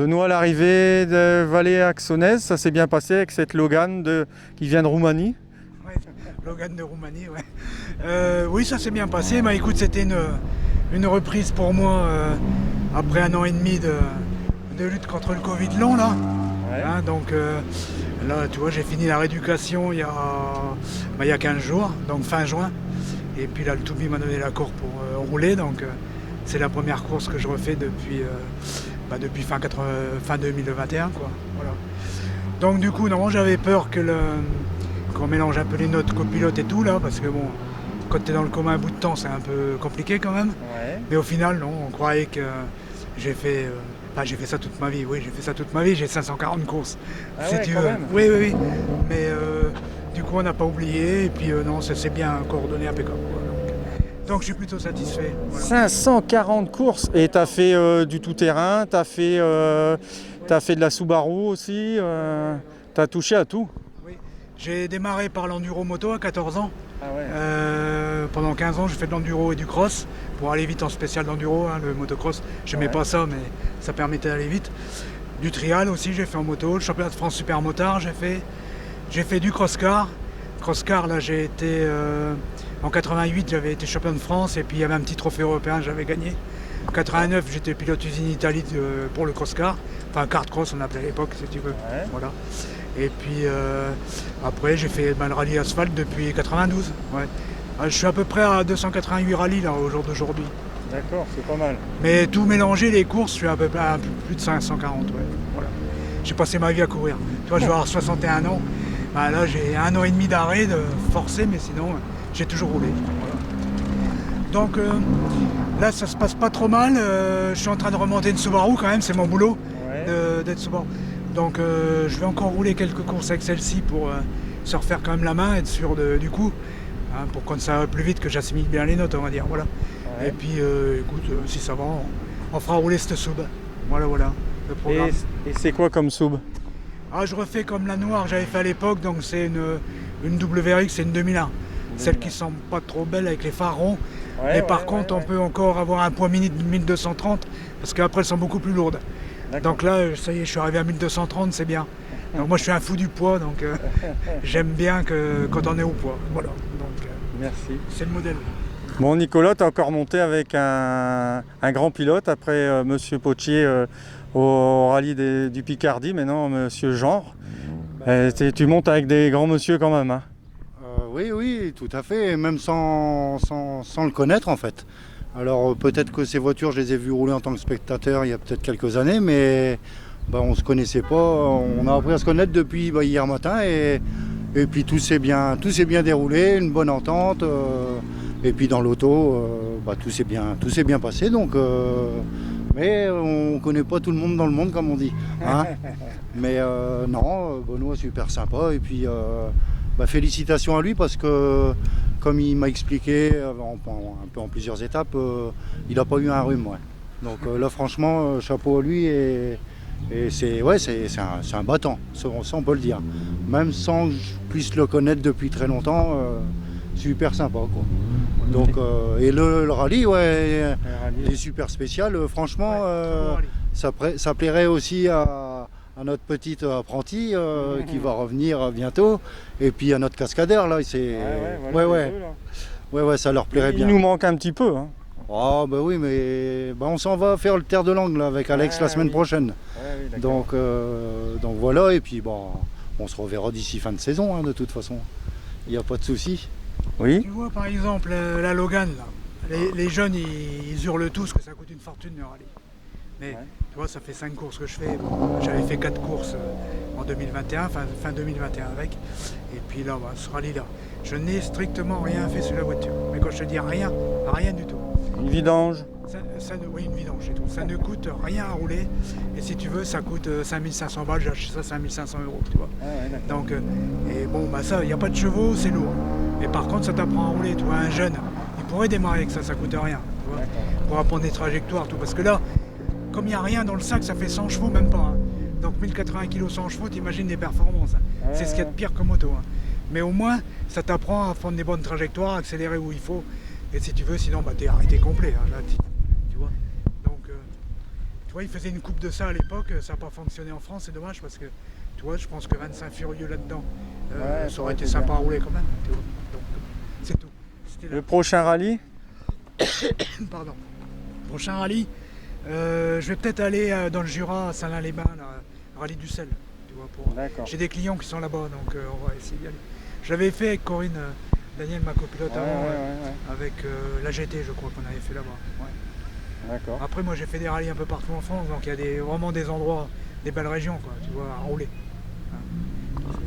Benoît, l'arrivée de Vallée-Axonnaise, ça s'est bien passé avec cette Logan qui vient de Roumanie? Ouais, Logan de Roumanie, ouais. Oui, ça s'est bien passé. Bah, écoute, c'était une reprise pour moi après 1 an et demi de lutte contre le Covid long, là. Ouais. Hein, donc là, tu vois, j'ai fini la rééducation il y a 15 jours, donc fin juin. Et puis là, le Toubi m'a donné l'accord pour rouler. Donc c'est la première course que je refais depuis fin 2021, quoi. Voilà. Donc du coup, non, j'avais peur qu'on mélange un peu les notes copilote et tout, là, parce que bon, quand tu es dans le coma un bout de temps, c'est un peu compliqué quand même. Ouais. Mais au final, non, on croyait que j'ai fait... j'ai fait ça toute ma vie, oui, j'ai fait ça toute ma vie, j'ai 540 courses, Ah si ouais, tu quand veux. même. Oui. Mais du coup, on n'a pas oublié, et puis non, ça s'est bien coordonné, impeccable, quoi. Donc je suis plutôt satisfait. Voilà. 540 courses et tu as fait du tout-terrain, tu as fait de la Subaru aussi, tu as touché à tout. Oui. J'ai démarré par l'enduro moto à 14 ans. Ah ouais. Pendant 15 ans, j'ai fait de l'enduro et du cross pour aller vite en spécial d'enduro, hein, le motocross. J'aimais pas ça, mais ça permettait d'aller vite. Du trial aussi, j'ai fait en moto. Le championnat de France super motard, j'ai fait du cross-car. Cross-car, là, j'ai été en 88, j'avais été champion de France et puis il y avait un petit trophée européen, j'avais gagné. En 89, j'étais pilote usine Italie pour le cross-car, enfin kart cross on appelait à l'époque, si tu veux. Ouais. Voilà. Et puis après, j'ai fait le rallye asphalte depuis 92. Ouais. Je suis à peu près à 288 rallyes là, au jour d'aujourd'hui. D'accord, c'est pas mal. Mais tout mélanger, les courses, je suis à peu près à plus de 540. Ouais. Voilà. J'ai passé ma vie à courir. Tu vois, je vais avoir 61 ans. Bah, là, j'ai 1 an et demi d'arrêt de forcer, mais sinon, j'ai toujours roulé. Voilà. Donc là, ça se passe pas trop mal. Je suis en train de remonter une Subaru quand même, c'est mon boulot d'être Subaru. Donc je vais encore rouler quelques courses avec celle-ci pour se refaire quand même la main, être sûr du coup, hein, pour quand ça va plus vite que j'assimile bien les notes, on va dire. Voilà. Ouais. Et puis écoute, si ça va, on fera rouler cette sub. Voilà, le programme. Et c'est quoi comme sub? Ah, je refais comme la noire que j'avais fait à l'époque, donc c'est une WRX, c'est une 2001. Celle qui semble pas trop belle avec les phares ronds. Mais par contre, on peut encore avoir un poids mini de 1230 parce qu'après elles sont beaucoup plus lourdes. Donc là, ça y est, je suis arrivé à 1230, c'est bien. Donc moi, je suis un fou du poids, donc j'aime bien quand on est au poids. Voilà. Donc Merci. c'est le modèle. Bon, Nicolas, tu as encore monté avec un grand pilote après Monsieur Potier au rallye du Picardie, maintenant Monsieur Genre. Tu montes avec des grands monsieur quand même, hein? Oui, tout à fait, même sans le connaître en fait. Alors peut-être que ces voitures, je les ai vues rouler en tant que spectateur il y a peut-être quelques années, mais on ne se connaissait pas. On a appris à se connaître depuis hier matin et puis tout s'est bien déroulé, une bonne entente. Et puis dans l'auto, tout s'est bien passé. Donc, mais on ne connaît pas tout le monde dans le monde comme on dit. Hein. Mais non, Benoît super sympa et puis félicitations à lui parce que comme il m'a expliqué un peu en plusieurs étapes, il n'a pas eu un rhume. Ouais. Donc là franchement chapeau à lui et c'est un battant, ça on peut le dire. Même sans que je puisse le connaître depuis très longtemps, super sympa quoi. Donc et le rallye est super spécial, franchement ça plairait aussi à notre petite apprenti qui va revenir bientôt et puis à notre cascadeur là ça leur plairait bien. Il nous manque un petit peu, hein. Ah oui, mais on s'en va faire le terre de langue là, avec Alex la semaine prochaine. Donc voilà, et puis on se reverra d'ici fin de saison hein, de toute façon. Il n'y a pas de souci. Oui. Tu vois par exemple la Logan, là, les jeunes ils hurlent tous que ça coûte une fortune de rallye. Mais tu vois, ça fait 5 courses que je fais. J'avais fait 4 courses en 2021, fin 2021 avec. Et puis là, ce rallye-là, je n'ai strictement rien fait sur la voiture. Mais quand je te dis rien, rien du tout. Une vidange. Oui, une vidange et tout. Ça ne coûte rien à rouler. Et si tu veux, ça coûte 5500 balles. J'ai acheté ça 5500 €, tu vois. Donc, et bon, ça, il n'y a pas de chevaux, c'est lourd. Mais par contre, ça t'apprend à rouler. Tu vois, un jeune, il pourrait démarrer avec ça coûte rien. Tu vois, pour apprendre des trajectoires, tout. Parce que là, comme il n'y a rien dans le sac, ça fait 100 chevaux, même pas. Hein. Donc 1080 kg, 100 chevaux, t'imagines les performances. Hein. C'est ce qu'il y a de pire que moto. Hein. Mais au moins, ça t'apprend à prendre des bonnes trajectoires, à accélérer où il faut. Et si tu veux, sinon, t'es arrêté complet. Hein, là, tu vois. Donc, Tu vois, ils faisaient une coupe de ça à l'époque, ça n'a pas fonctionné en France, c'est dommage parce que, tu vois, je pense que 25 furieux là-dedans, ça aurait été sympa à rouler quand même. Tu vois. Donc, c'est tout. Le prochain rallye? Pardon. Prochain rallye, je vais peut-être aller dans le Jura, à Saint-Lin-les-Bains, rallye du sel. Tu vois, D'accord. j'ai des clients qui sont là-bas, donc on va essayer d'y aller. Je l'avais fait avec Corinne, Daniel, ma copilote avant, avec la GT, je crois qu'on avait fait là-bas. Ouais. D'accord. Après, moi j'ai fait des rallyes un peu partout en France, donc il y a vraiment des endroits, des belles régions, quoi, tu vois, à rouler.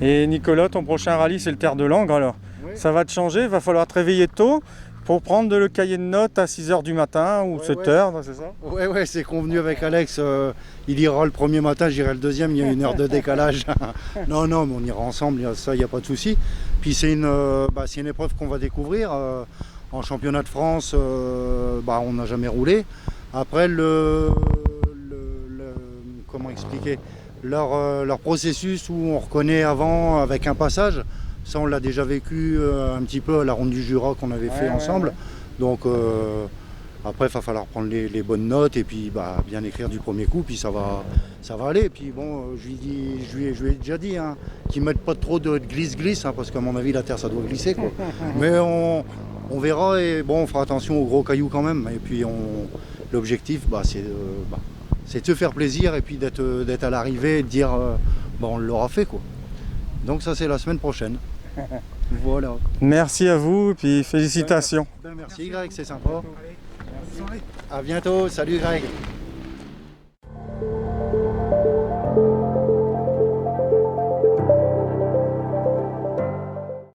Et Nicolas, ton prochain rallye, c'est le Terre de Langres alors. Oui. Ça va te changer, il va falloir te réveiller tôt pour prendre le cahier de notes à 6 h du matin ou 7 h, c'est ça? Ouais, c'est convenu avec Alex. Il ira le premier matin, j'irai le deuxième, il y a 1 heure de décalage. Non, mais on ira ensemble, ça, il n'y a pas de souci. Puis c'est une épreuve qu'on va découvrir. En championnat de France, on n'a jamais roulé. Après, comment expliquer, leur processus où on reconnaît avant avec un passage, ça on l'a déjà vécu un petit peu à la ronde du Jura qu'on avait fait ensemble. Donc après il va falloir prendre les bonnes notes et puis bien écrire du premier coup, puis ça va aller. Et puis bon, je lui ai déjà dit qu'ils ne mettent pas trop de glisse-glisse, parce qu'à mon avis la terre ça doit glisser, quoi. Mais on verra, et bon, on fera attention aux gros cailloux quand même. Et puis l'objectif c'est de se faire plaisir et puis d'être à l'arrivée et de dire on l'aura fait, quoi. Donc ça c'est la semaine prochaine. Voilà. Merci à vous et puis félicitations. Merci Greg, c'est sympa. Allez, bonne soirée. À bientôt, salut Greg.